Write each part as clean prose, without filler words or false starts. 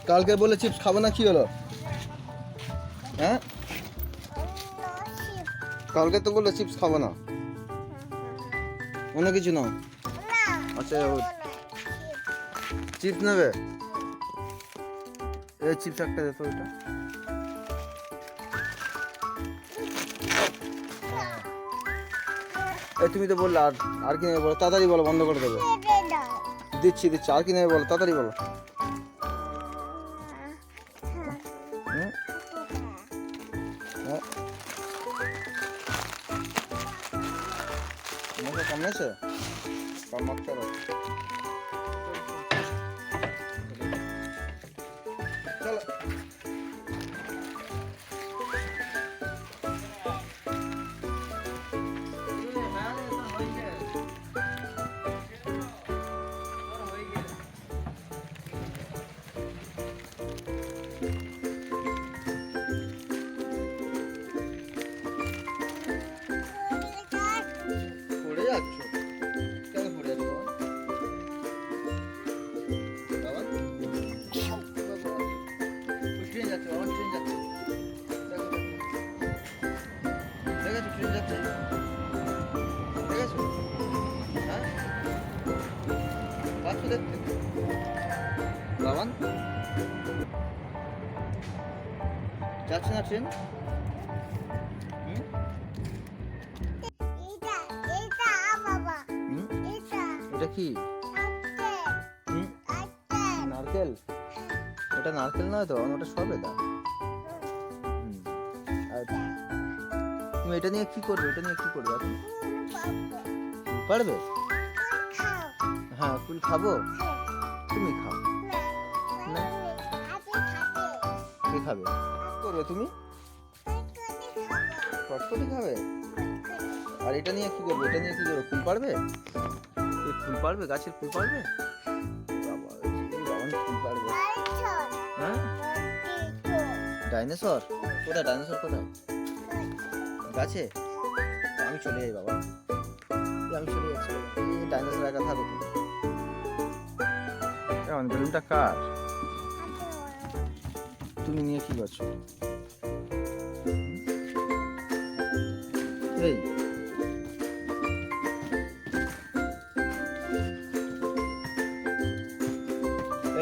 কালকে বলে চিপস খাবো না, কি হলো? হ্যাঁ, কালকে তো বলে চিপস খাবো না, অন্য কিছু নাও। আচ্ছা, চিপস নেবে? এই চিপস একটা দেখো, এটা এই তুমি তো বললে আর কি নেবে বলো, তাড়াতাড়ি বলো, বন্ধ করে দেবে। দিচ্ছি দিচ্ছি, আর কি নেবে বলো, তাড়াতাড়ি বলো। হুম? হ্যাঁ, তোমাকে কামড়েছে? কামড় করো, চলো। পড়ে যাচ্ছ? কেন পড়ে যাচ্ছ বাবা? ট্রেন যাচ্ছে বাবা, ট্রেন যাচ্ছে, দেখো দেখেছো ট্রেন যাচ্ছে, দেখেছো? হ্যাঁ, পাচ্ছ দেখতে বাবান? যাচ্ছে না ট্রেন? হুম? হুম? এটা কি? হুম? নারকেল? ওটা নারকেল নয় তো, ওটা সবেদা। হুম। আর তুমি এটা নিয়ে কি করবে, এটা নিয়ে কি করবে এখন? পারবে? হ্যাঁ, কুল খাবো, তুমি খাও। না, কে খাবে? করবে তুমি? কটকটি খাবে? আর এটা নিয়ে কি করবে, এটা নিয়ে কি করবে, ফুল পারবে? এই ফুল পারবে, গাছের ফুল পারবে? বাবা, এই বাবান ফুল পারবে। হ্যাঁ, ডাইনোসর কোথায়, ডাইনোসর কোথায়? গাছে? আমি চলে যাই বাবা, আমি চলে যাচ্ছি। এই ডাইনোসর একা থাকো তুমি। এখন বেলুনটা কার? তুমি নিয়ে কি করছো? এই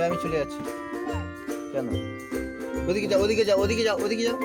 আমি চলে যাচ্ছি। কেন? ওদিকে যাও, ওদিকে যাও, ওদিকে যাও, ওদিকে যাও।